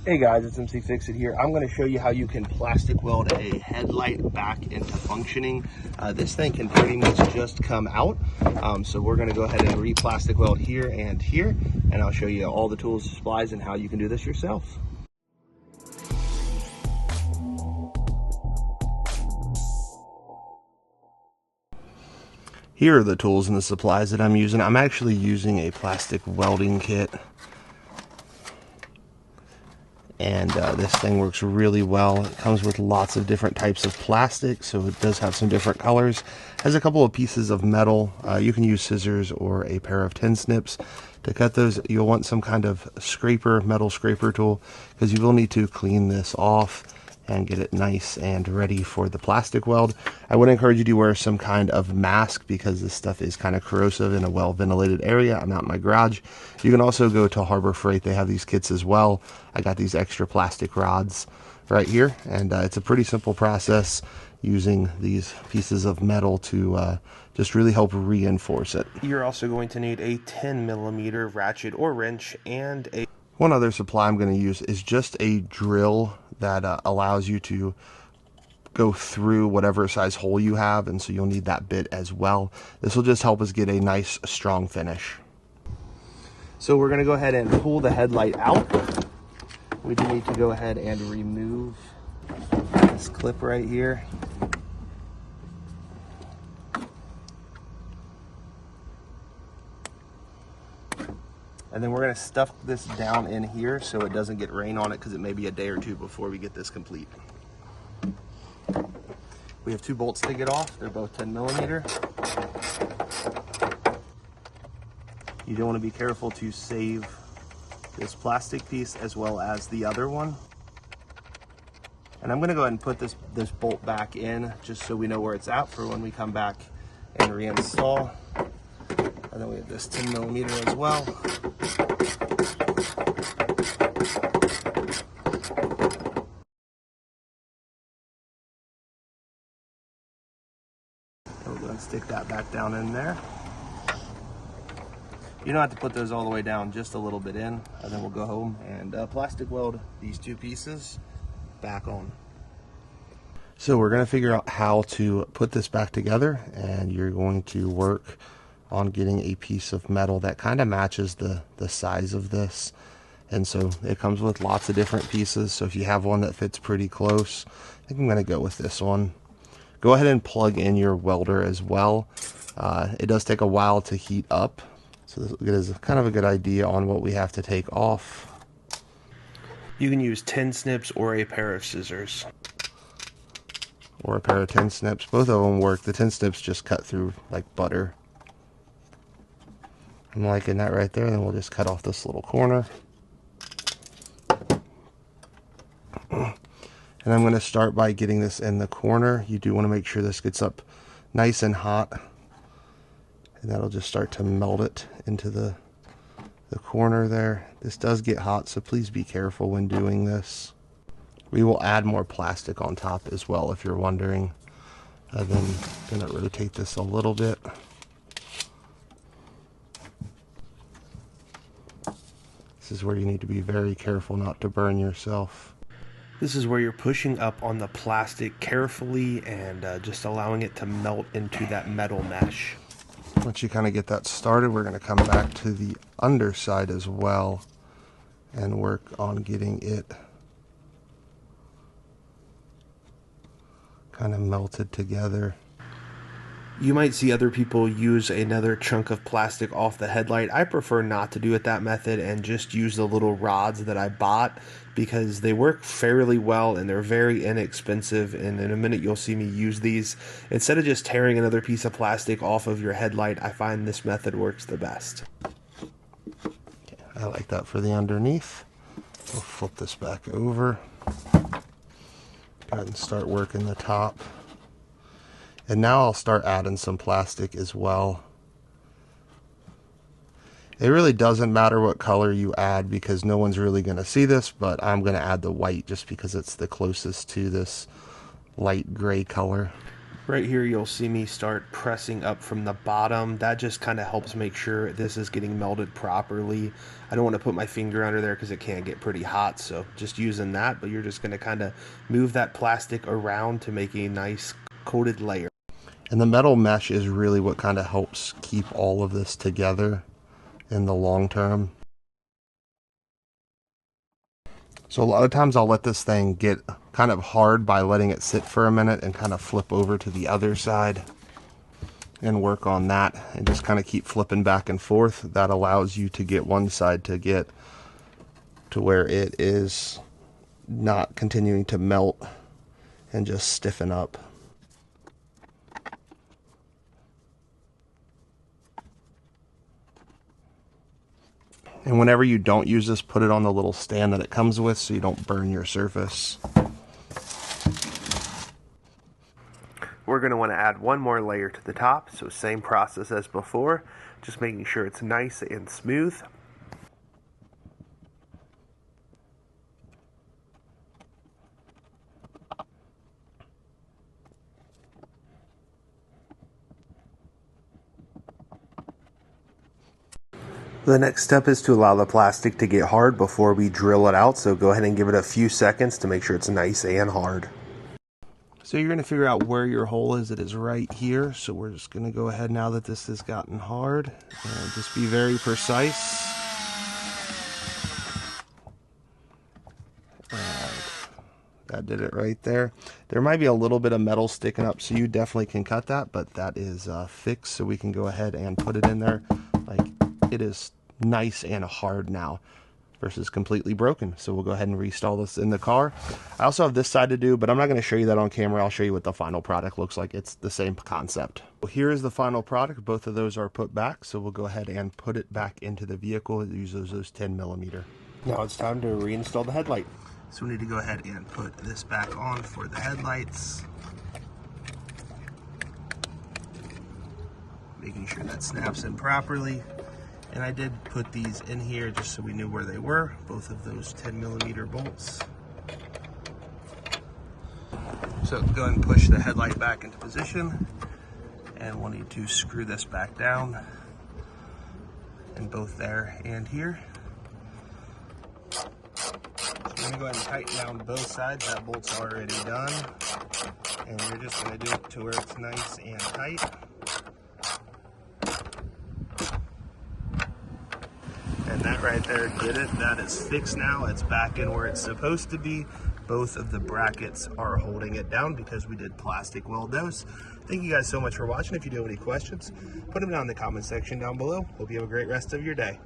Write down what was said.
Hey guys, it's mcfixit here. I'm going to show you how you can plastic weld a headlight back into functioning. This thing can pretty much just come out. So we're going to go ahead and re-plastic weld here, and I'll show you all the tools, supplies, and how you can do this yourself. Here are the tools and the supplies that I'm using. I'm actually using a plastic welding kit. And this thing works really well. It comes with lots of different types of plastic, so it does have some different colors. Has a couple of pieces of metal. You can use scissors or a pair of tin snips to cut those. You'll want some kind of scraper, metal scraper tool, because you will need to clean this off and get it nice and ready for the plastic weld. I would encourage you to wear some kind of mask because this stuff is kind of corrosive in a well ventilated area. I'm out in my garage. You can also go to Harbor Freight. They have these kits as well. I got these extra plastic rods right here, and it's a pretty simple process using these pieces of metal to just really help reinforce it. You're also going to need a 10mm ratchet or wrench, and one other supply I'm going to use is just a drill that allows you to go through whatever size hole you have, and so you'll need that bit as well. This will just help us get a nice strong finish. So we're going to go ahead and pull the headlight out. We do need to go ahead and remove this clip right here. And then we're going to stuff this down in here so it doesn't get rain on it, because it may be a day or two before we get this complete. We have two bolts to get off. They're both 10mm. You do want to be careful to save this plastic piece as well as the other one. And I'm going to go ahead and put this bolt back in just so we know where it's at for when we come back and reinstall. And then we have this 10mm as well. We'll go and stick that back down in there. You don't have to put those all the way down, just a little bit in, and then we'll go home and plastic weld these two pieces back on. So we're going to figure out how to put this back together, and you're going to work on getting a piece of metal that kind of matches the size of this. And so it comes with lots of different pieces, so if you have one that fits pretty close, I think I'm going to go with this one. Go ahead and plug in your welder as well. It does take a while to heat up, so this is kind of a good idea on what we have to take off. You can use tin snips or a pair of scissors. Or a pair of tin snips. Both of them work. The tin snips just cut through like butter. I'm liking that right there. And then we'll just cut off this little corner. And I'm going to start by getting this in the corner. You do want to make sure this gets up nice and hot. And that'll just start to melt it into the corner there. This does get hot, so please be careful when doing this. We will add more plastic on top as well, if you're wondering. And then I'm going to rotate this a little bit. This is where you need to be very careful not to burn yourself. This is where you're pushing up on the plastic carefully and just allowing it to melt into that metal mesh. Once you kind of get that started, we're going to come back to the underside as well and work on getting it kind of melted together. You might see other people use another chunk of plastic off the headlight. I prefer not to do it that method and just use the little rods that I bought, because they work fairly well and they're very inexpensive, and in a minute you'll see me use these. Instead of just tearing another piece of plastic off of your headlight, I find this method works the best. Okay, I like that for the underneath. We'll flip this back over. Go ahead and start working the top. And now I'll start adding some plastic as well. It really doesn't matter what color you add because no one's really going to see this, but I'm going to add the white just because it's the closest to this light gray color. Right here you'll see me start pressing up from the bottom. That just kind of helps make sure this is getting melted properly. I don't want to put my finger under there because it can get pretty hot, so just using that, but you're just going to kind of move that plastic around to make a nice coated layer. And the metal mesh is really what kind of helps keep all of this together in the long term. So a lot of times I'll let this thing get kind of hard by letting it sit for a minute and kind of flip over to the other side and work on that and just kind of keep flipping back and forth. That allows you to get one side to get to where it is not continuing to melt and just stiffen up. And whenever you don't use this, put it on the little stand that it comes with so you don't burn your surface. We're going to want to add one more layer to the top, so same process as before, just making sure it's nice and smooth. The next step is to allow the plastic to get hard before we drill it out, so go ahead and give it a few seconds to make sure it's nice and hard. So you're going to figure out where your hole is. It is right here, so we're just going to go ahead now that this has gotten hard and just be very precise. That did it right there. There might be a little bit of metal sticking up, so you definitely can cut that, but that is fixed, so we can go ahead and put it in there. Like, it is nice and hard now versus completely broken. So we'll go ahead and reinstall this in the car. I also have this side to do, but I'm not going to show you that on camera. I'll show you what the final product looks like. It's the same concept. Well, here is the final product. Both of those are put back, so we'll go ahead and put it back into the vehicle. It uses those 10mm. Now it's time to reinstall the headlight. So we need to go ahead and put this back on for the headlights. Making sure that snaps in properly. And I did put these in here just so we knew where they were, both of those 10mm bolts. So go ahead and push the headlight back into position, and we'll need to screw this back down in both there and here. So I'm gonna go ahead and tighten down both sides. That bolt's already done, and we're just gonna do it to where it's nice and tight. And that right there did it. That is fixed now. It's back in where it's supposed to be. Both of the brackets are holding it down because we did plastic weld those. Thank you guys so much for watching. If you do have any questions, put them down in the comment section down below. Hope you have a great rest of your day.